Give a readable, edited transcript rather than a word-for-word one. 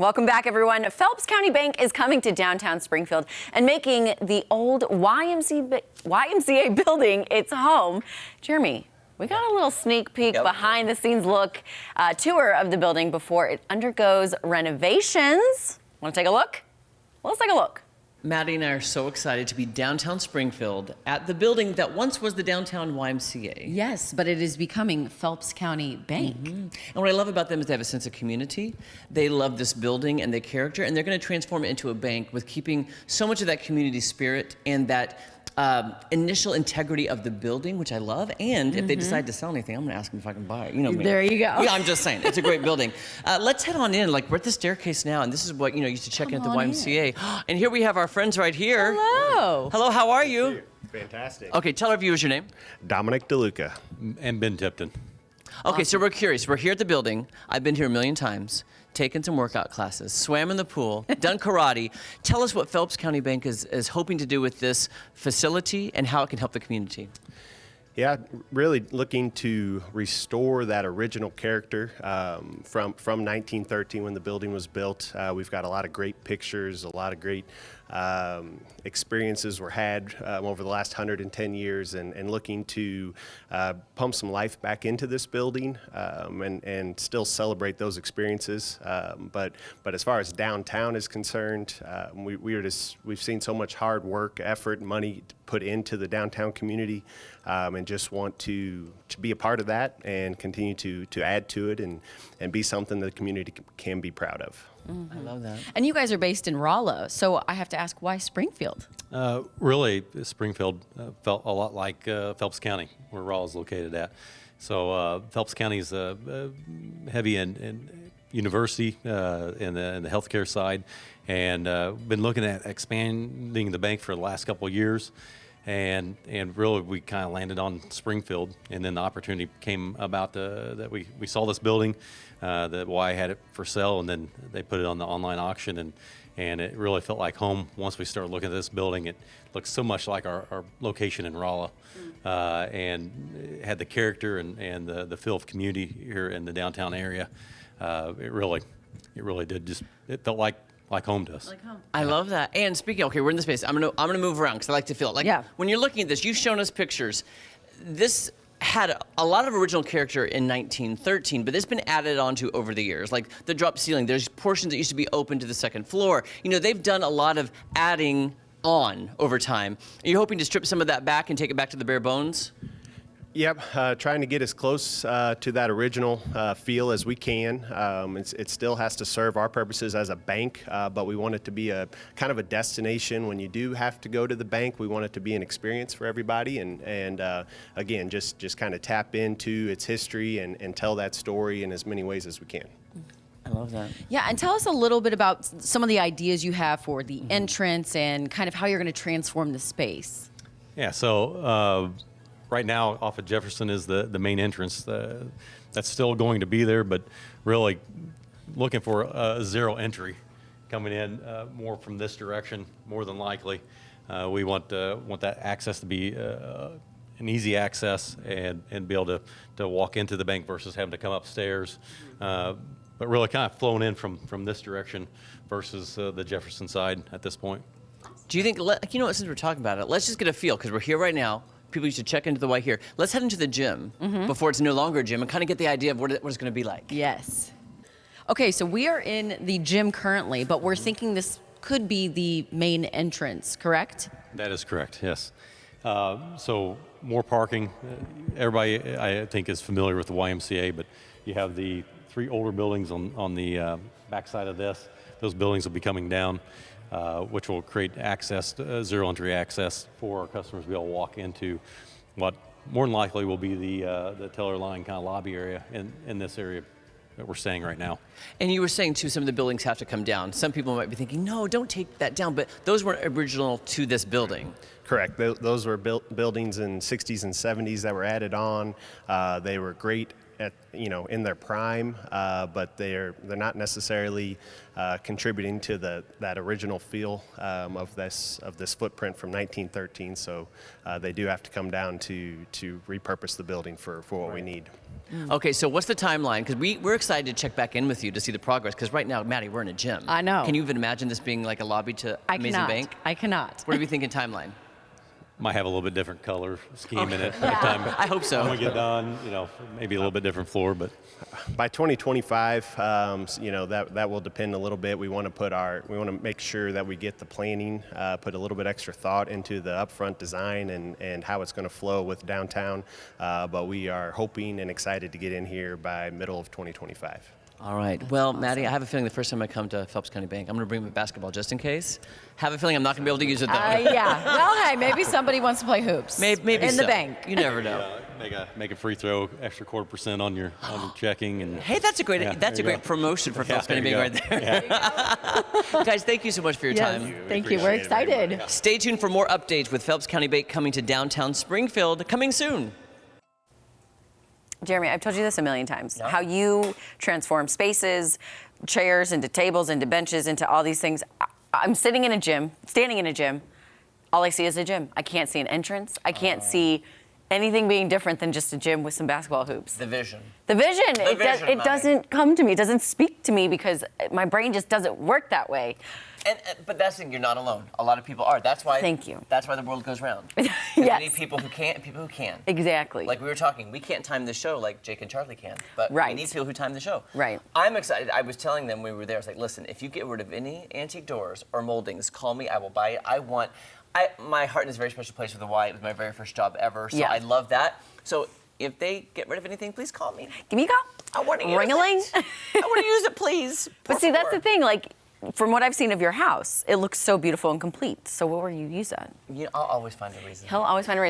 Welcome back, everyone. Phelps County Bank is coming to downtown Springfield and making the old YMCA building its home. Jeremy, we got a little sneak peek, behind the scenes look, tour of the building before it undergoes renovations. Want to take a look? Well, let's take a look. Maddie and I are so excited to be downtown Springfield at the building that once was the downtown YMCA. Yes, but it is becoming Phelps County Bank. And what I love about them is they have a sense of community. They love this building and the character, and they're going to transform it into a bank with keeping so much of that community spirit and that initial integrity of the building, which I love. And if they decide to sell anything, I'm going to ask them if I can buy it. You know me. There you go. Yeah, I'm just saying. It's a great building. Let's head on in. Like, we're at the staircase now, and this is what, you used to check in at the YMCA. And here we have our friends right here. Hello. Hello, how are you? Fantastic. Okay, tell our viewers your name. Dominic DeLuca. And Ben Tipton. Okay, so we're curious. We're here at the building. I've been here a million times, taken some workout classes, swam in the pool, done karate. Tell us what Phelps County Bank is hoping to do with this facility and how it can help the community. Yeah, really looking to restore that original character from 1913 when the building was built. We've got a lot of great pictures, a lot of great experiences were had over the last 110 years, and looking to pump some life back into this building and still celebrate those experiences. But as far as downtown is concerned, we've seen so much hard work, effort, money put into the downtown community, and just want to be a part of that and continue to add to it and be something that the community can be proud of. I love that. And you guys are based in Rolla, so I have to ask, why Springfield? Really, Springfield felt a lot like Phelps County, where Raw is located at. So Phelps County is heavy in university in the healthcare side, and been looking at expanding the bank for the last couple of years. And really, we kind of landed on Springfield, and then the opportunity came about that we saw this building, that Y had it for sale, and then they put it on the online auction, and it really felt like home. Once we started looking at this building, it looks so much like our location in Rolla, and it had the character and the feel of community here in the downtown area. It really did. It felt like home to us. Like home. I love that. And speaking, okay, we're in the space. I'm gonna move around because I like to feel it. Like when you're looking at this, you've shown us pictures. This had a lot of original character in 1913, but it's been added onto over the years. Like the drop ceiling, there's portions that used to be open to the second floor. They've done a lot of adding on over time. Are you hoping to strip some of that back and take it back to the bare bones? Yep, trying to get as close to that original feel as we can. It still has to serve our purposes as a bank, but we want it to be a kind of a destination. When you do have to go to the bank, we want it to be an experience for everybody, and again, just kind of tap into its history and tell that story in as many ways as we can. I love that. Yeah, and tell us a little bit about some of the ideas you have for the entrance and kind of how you're going to transform the space. Yeah, so right now, off of Jefferson is the main entrance. That's still going to be there, but really looking for a zero entry coming in more from this direction, more than likely. We want that access to be an easy access and be able to walk into the bank versus having to come upstairs. But really kind of flowing in from this direction versus the Jefferson side at this point. Do you think, since we're talking about it, let's just get a feel, because we're here right now. People used to check into the Y here. Let's head into the gym before it's no longer a gym and kind of get the idea of what it's going to be like. Yes. Okay, so we are in the gym currently, but we're thinking this could be the main entrance, correct? That is correct, yes. So more parking. Everybody, I think, is familiar with the YMCA, but you have the 3 older buildings on the backside of this. Those buildings will be coming down, which will create access, zero entry access for our customers to be able to walk into what more than likely will be the teller line kind of lobby area in this area that we're staying right now. And you were saying too, some of the buildings have to come down. Some people might be thinking, no, don't take that down, but those weren't original to this building. Correct. Those were buildings in 60s and 70s that were added on. They were great in their prime, but they're not necessarily contributing to that original feel of this footprint from 1913. So they do have to come down to repurpose the building for what we need. Okay, so what's the timeline? Because we're excited to check back in with you to see the progress. Because right now, Maddie, we're in a gym. I know. Can you even imagine this being like a lobby to Amazing Bank? I cannot. What are we thinking timeline? Might have a little bit different color scheme in it by the time I hope so. when we get done. Maybe a little bit different floor, but By 2025, that will depend a little bit. We want to make sure that we get the planning, put a little bit extra thought into the upfront design and how it's going to flow with downtown. But we are hoping and excited to get in here by middle of 2025. All right. Well, Maddie, I have a feeling the first time I come to Phelps County Bank, I'm going to bring my basketball just in case. Have a feeling I'm not going to be able to use it, though. Yeah. Well, hey, maybe somebody wants to play hoops. Maybe in so. the bank. You never know. make a free throw, extra 0.25% on your checking. And Hey, that's a great promotion for Phelps County Bank right there. Guys, thank you so much for your time. Thank you. We're excited. Stay tuned for more updates with Phelps County Bank coming to downtown Springfield, coming soon. Jeremy, I've told you this a million times, how you transform spaces, chairs into tables, into benches, into all these things. I'm standing in a gym. All I see is a gym. I can't see an entrance. I can't see anything being different than just a gym with some basketball hoops. The vision. It doesn't come to me. It doesn't speak to me because my brain just doesn't work that way. But that's the thing, you're not alone. A lot of people are. That's why. Thank you. That's why the world goes round. Yes. We need people who can't and people who can. Exactly. Like we were talking, we can't time the show like Jake and Charlie can, but we need people who time the show. Right. I'm excited. I was telling them when we were there, I was like, listen, if you get rid of any antique doors or moldings, call me. I will buy it. My heart is a very special place with the Y. It was my very first job ever, so I love that. So if they get rid of anything, please call me. Give me a call. I want to use Ring-a-ling. it. I want to use it, please. But see, that's the thing. Like, from what I've seen of your house, it looks so beautiful and complete. So what were you using? I'll always find a reason. He'll always find a reason.